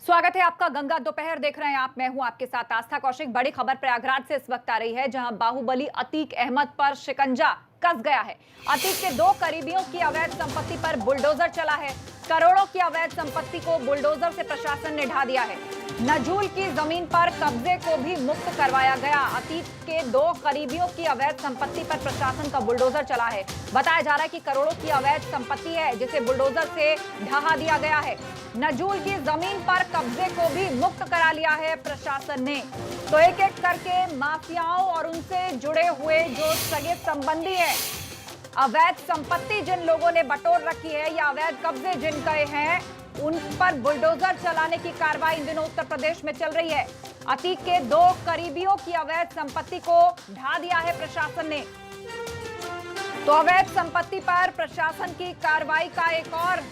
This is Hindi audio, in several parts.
स्वागत है आपका। गंगा दोपहर देख रहे हैं आप। मैं हूं आपके साथ आस्था कौशिक। बड़ी खबर प्रयागराज से इस वक्त आ रही है, जहां बाहुबली अतीक अहमद पर शिकंजा कस गया है। अतीक के दो करीबियों की अवैध संपत्ति पर बुलडोजर चला है। करोड़ों की अवैध संपत्ति को बुलडोजर से प्रशासन ने ढा दिया है। नजूल की जमीन पर कब्जे को भी मुक्त करवाया गया। अतीक के दो करीबियों की अवैध संपत्ति पर प्रशासन का बुलडोजर चला है। बताया जा रहा है कि करोड़ों की अवैध संपत्ति है, जिसे बुलडोजर से ढहा दिया गया है। नजूल की जमीन पर कब्जे को भी मुक्त करा लिया है प्रशासन ने। तो एक एक करके माफियाओं और उनसे जुड़े हुए जो सगे संबंधी हैं, अवैध संपत्ति जिन लोगों ने बटोर रखी है या अवैध कब्जे जिन गए हैं, उन पर बुलडोजर चलाने की कार्रवाई इन दिनों उत्तर प्रदेश में चल रही है। अतीक के दो करीबियों की अवैध संपत्ति को ढा दिया है प्रशासन ने। तो अवैध संपत्ति पर प्रशासन की कार्रवाई का एक और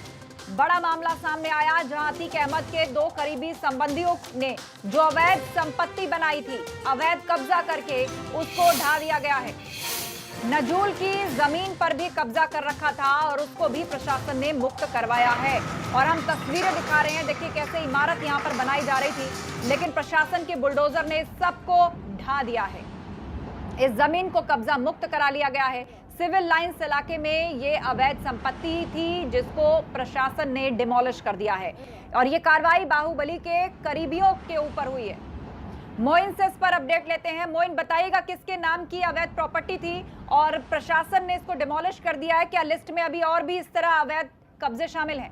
बड़ा मामला सामने आया, जहां अतीक अहमद के दो करीबी संबंधियों ने जो अवैध संपत्ति बनाई थी, अवैध कब्जा करके उसको ढा दिया गया है। नजूल की जमीन पर भी कब्जा कर रखा था और उसको भी प्रशासन ने मुक्त करवाया है। और हम तस्वीरें दिखा रहे हैं, देखिए कैसे इमारत यहां पर बनाई जा रही थी, लेकिन प्रशासन के बुलडोजर ने सबको ढा दिया है। इस जमीन को कब्जा मुक्त करा लिया गया है। सिविल लाइंस इलाके में ये अवैध संपत्ति थी, जिसको प्रशासन ने डिमोलिश कर दिया है। और ये कार्रवाई बाहुबली के करीबियों के ऊपर हुई है। मोइन से इस पर अपडेट लेते हैं। मोइन, बताइएगा किसके नाम की अवैध प्रॉपर्टी थी और प्रशासन ने इसको डिमोलिश कर दिया है? क्या लिस्ट में अभी और भी इस तरह अवैध कब्जे शामिल हैं?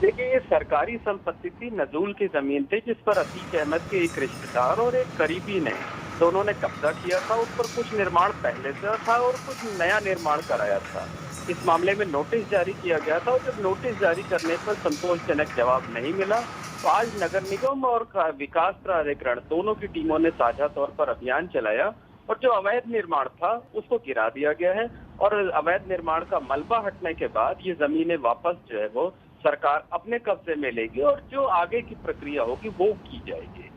देखिए, ये सरकारी संपत्ति थी, नजूल की जमीन थी, जिस पर अतीक अहमद के एक रिश्तेदार और एक करीबी ने दोनों ने कब्जा किया था। उस पर कुछ निर्माण पहले से था और कुछ नया निर्माण कराया था। इस मामले में नोटिस जारी किया गया था और जब नोटिस जारी करने पर संतोषजनक जवाब नहीं मिला, तो आज नगर निगम और विकास प्राधिकरण दोनों की टीमों ने साझा तौर पर अभियान चलाया और जो अवैध निर्माण था उसको गिरा दिया गया है। और अवैध निर्माण का मलबा हटने के बाद ये जमीनें वापस जो है वो सरकार अपने कब्जे में लेगी और जो आगे की प्रक्रिया होगी वो की जाएगी।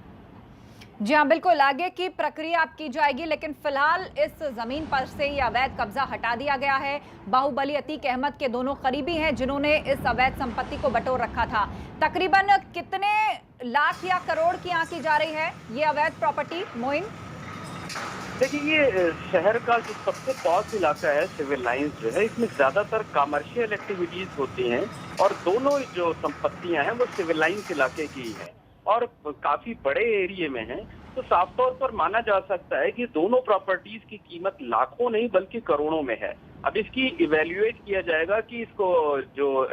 जी हाँ, बिल्कुल आगे की प्रक्रिया आप की जाएगी, लेकिन फिलहाल इस जमीन पर से ये अवैध कब्जा हटा दिया गया है। बाहुबली अतीक अहमद के दोनों करीबी हैं जिन्होंने इस अवैध संपत्ति को बटोर रखा था। तकरीबन कितने लाख या करोड़ की आंकी जा रही है ये अवैध प्रॉपर्टी, मोइन? देखिए, ये शहर का जो सबसे पॉश इलाका है, सिविल लाइंस जो है, इसमें ज्यादातर कमर्शियल एक्टिविटीज होती हैं और दोनों जो संपत्तियां हैं वो सिविल लाइंस इलाके की ही हैं और काफी बड़े एरिया में हैं। तो साफ तौर पर माना जा सकता है कि दोनों प्रॉपर्टीज की कीमत लाखों नहीं बल्कि करोड़ों में है। अब इसकी इवेल्युएट किया जाएगा कि इसको जो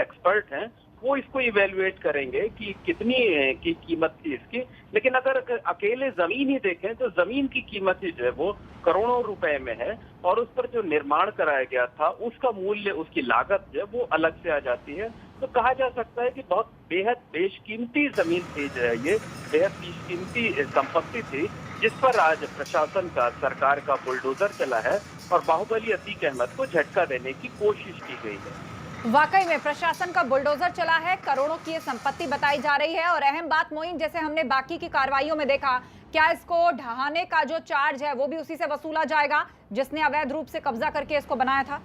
एक्सपर्ट हैं वो इसको इवेल्युएट करेंगे कि कितनी की कीमत थी इसकी। लेकिन अगर अकेले जमीन ही देखें तो जमीन की कीमत ही जो है वो करोड़ों रुपए में है और उस पर जो निर्माण कराया गया था उसका मूल्य, उसकी लागत जो है वो अलग से आ जाती है। तो कहा जा सकता है कि बहुत बेहद बेशकीमती जमीन थी जो है, ये बेहद बेशकीमती संपत्ति थी, जिस पर आज प्रशासन का, सरकार का बुलडोजर चला है और बाहुबली अतीक अहमद को झटका देने की कोशिश की गई है। वाकई में प्रशासन का बुलडोजर चला है। करोड़ों की ये संपत्ति बताई जा रही है। और अहम बात मोइन, जैसे हमने बाकी की कार्रवाइयों में देखा, क्या इसको ढहाने का जो चार्ज है वो भी उसी से वसूला जाएगा जिसने अवैध रूप से कब्जा करके इसको बनाया था?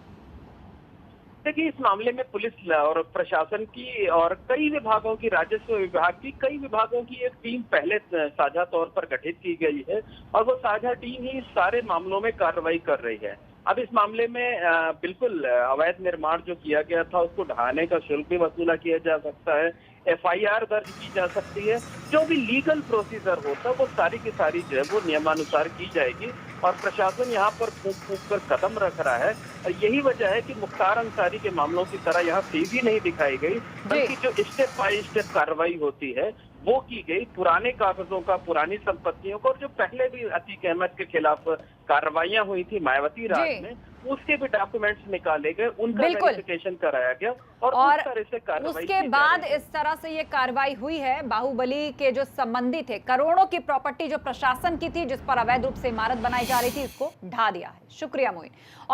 देखिए, इस मामले में पुलिस और प्रशासन की और कई विभागों की, राजस्व विभाग की, कई विभागों की एक टीम पहले साझा तौर पर गठित की गई है और वो साझा टीम ही सारे मामलों में कार्रवाई कर रही है। अब इस मामले में बिल्कुल अवैध निर्माण जो किया गया था उसको ढहाने का शुल्क भी वसूला किया जा सकता है, एफआईआर दर्ज की जा सकती है। जो भी लीगल प्रोसीजर होता है वो सारी की सारी जो है वो नियमानुसार की जाएगी और प्रशासन यहाँ पर फूंक फूंक कर कदम रख रहा है। और यही वजह है कि मुख्तार अंसारी के मामलों की तरह यहाँ तेजी नहीं दिखाई गई, बल्कि जो स्टेप बाय स्टेप कार्रवाई होती है वो की गई। पुराने कागजों का, पुरानी संपत्तियों का, और जो पहले भी अतीक अहमद के खिलाफ कार्रवाइयां हुई थी मायावती राज में, उसके भी डॉक्यूमेंट्स निकाले गए, उनका वेरिफिकेशन कराया गया और उस तरह से कार्रवाई उसके बाद इस तरह से ये कार्रवाई हुई है। बाहुबली के जो संबंधी थे, करोड़ों की प्रॉपर्टी जो प्रशासन की थी, जिस पर अवैध रूप से इमारत बनाई जा रही थी, इसको ढा दिया है। शुक्रिया मोइन। और